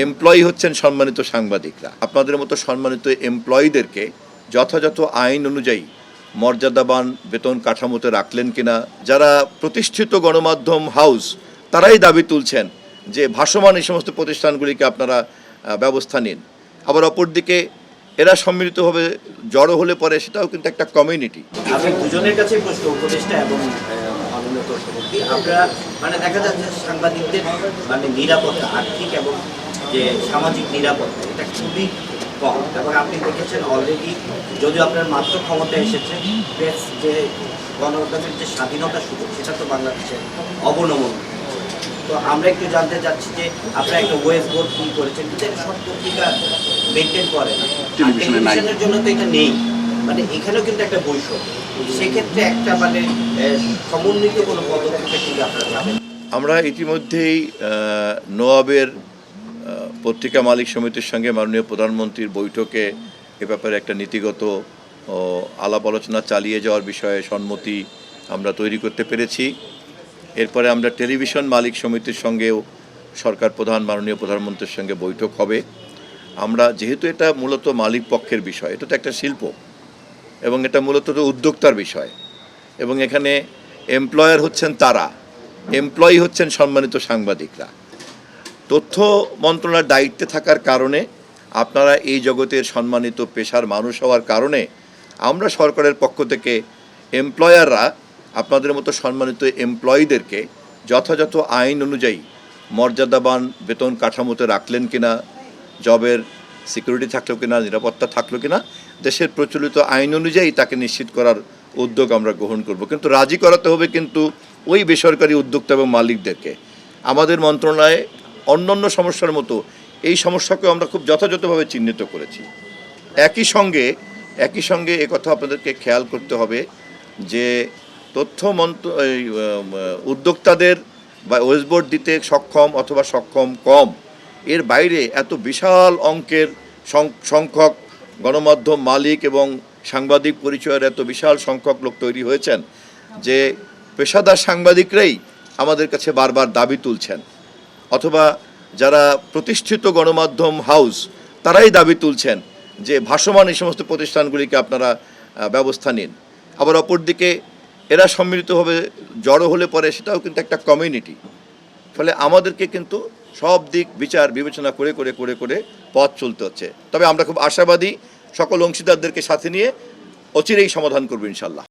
Employee হচ্ছেন সম্মানিত সাংবাদিকরা। আপনাদের মতো সম্মানিত এমপ্লয়িদেরকে যথাযথ আইন অনুযায়ী মর্যাদাবান বেতন কাঠামোতে রাখলেন কিনা। যারা প্রতিষ্ঠিত গণমাধ্যম হাউস তারাই দাবি তুলছেন যে ভাসমান এই সমস্ত প্রতিষ্ঠানগুলিকে আপনারা ব্যবস্থা নিন। আবার অপরদিকে এরা সম্মিলিতভাবে জড়ো হলে পরে সেটাও কিন্তু একটা কমিউনিটি। আমি দুজনের কাছে প্রশ্ন, উপদেষ্টা এবং মাননীয় তথ্যমন্ত্রী, আপনারা মানে দেখা যাচ্ছে সাংবাদিকদের মানে নিরাপত্তা, আর্থিক এবং যে সামাজিক নিরাপত্তা, এটা খুবই কম। এবং আপনি দেখেছেন অলরেডি, যদিও আপনার মাত্র ক্ষমতা এসেছে, প্রেস যে গণমাধ্যমের যে স্বাধীনতা সুযোগ সেটা তো বাংলাদেশে অবনমন। তো আমরা একটু জানতে চাচ্ছি যে আপনারা একটা ওয়েস বোর্ড কি করেছেন, কিন্তু এটা সব পত্রিকা মেনটেন করে না, টেলিভিশনের জন্য তো এটা নেই। মানে এখানেও কিন্তু একটা বৈষম্য, সেক্ষেত্রে একটা মানে সমন্বিত কোনো পদক্ষেপে কিন্তু আপনারা যাবেন। আমরা ইতিমধ্যেই নোয়াবের পত্রিকা মালিক সমিতির সঙ্গে মাননীয় প্রধানমন্ত্রীর বৈঠকে এ ব্যাপারে একটা নীতিগত আলাপ আলোচনা চালিয়ে যাওয়ার বিষয়ে সম্মতি আমরা তৈরি করতে পেরেছি। এরপরে আমরা টেলিভিশন মালিক সমিতির সঙ্গেও সরকার প্রধান মাননীয় প্রধানমন্ত্রীর সঙ্গে বৈঠক হবে। আমরা যেহেতু এটা মূলত মালিক পক্ষের বিষয়, এটা তো একটা শিল্প এবং এটা মূলত তো উদ্যোক্তার বিষয়, এবং এখানে এমপ্লয়ার হচ্ছেন তারা, এমপ্লয়ি হচ্ছেন সম্মানিত সাংবাদিকরা। তথ্য মন্ত্রণালয়ের দায়িত্বে থাকার কারণে, আপনারা এই জগতের সম্মানিত পেশার মানুষ হওয়ার কারণে আমরা সরকারের পক্ষ থেকে এমপ্লয়াররা আপনাদের মতো সম্মানিত এমপ্লয়িদেরকে যথাযথ আইন অনুযায়ী মর্যাদাবান বেতন কাঠামোতে রাখলেন কিনা, জবের সিকিউরিটি থাকলো কিনা, নিরাপত্তা থাকলো কিনা, দেশের প্রচলিত আইন অনুযায়ী তাকে নিশ্চিত করার উদ্যোগ আমরা গ্রহণ করব। কিন্তু রাজি করাতে হবে কিন্তু ওই বেসরকারি উদ্যোক্তা এবং মালিকদেরকে। আমাদের মন্ত্রণালয়ে অন্যান্য সমস্যার মতো এই সমস্যাকেও আমরা খুব যথাযথভাবে চিহ্নিত করেছি। একই সঙ্গে একথা আপনাদেরকে খেয়াল করতে হবে যে তথ্য উদ্যোক্তাদের বা ওয়েসবোর্ড দিতে সক্ষম অথবা সক্ষম কম, এর বাইরে এত বিশাল অঙ্কের সংখ্যক গণমাধ্যম মালিক এবং সাংবাদিক পরিচয়ের এত বিশাল সংখ্যক লোক তৈরি হয়েছেন যে পেশাদার সাংবাদিকরাই আমাদের কাছে বারবার দাবি তুলছেন, অথবা যারা প্রতিষ্ঠিত গণমাধ্যম হাউস তারাই দাবি তুলছেন যে ভাসমান এই সমস্ত প্রতিষ্ঠানগুলিকে আপনারা ব্যবস্থা নিন। আবার অপরদিকে এরা সম্মিলিতভাবে জড়ো হলে পরে সেটাও কিন্তু একটা কমিউনিটি। ফলে আমাদেরকে কিন্তু সব দিক বিচার বিবেচনা করে করে করে করে পথ চলতে হচ্ছে। তবে আমরা খুব আশাবাদী, সকল অংশীদারদেরকে সাথে নিয়ে অচিরেই সমাধান করব ইনশাল্লাহ।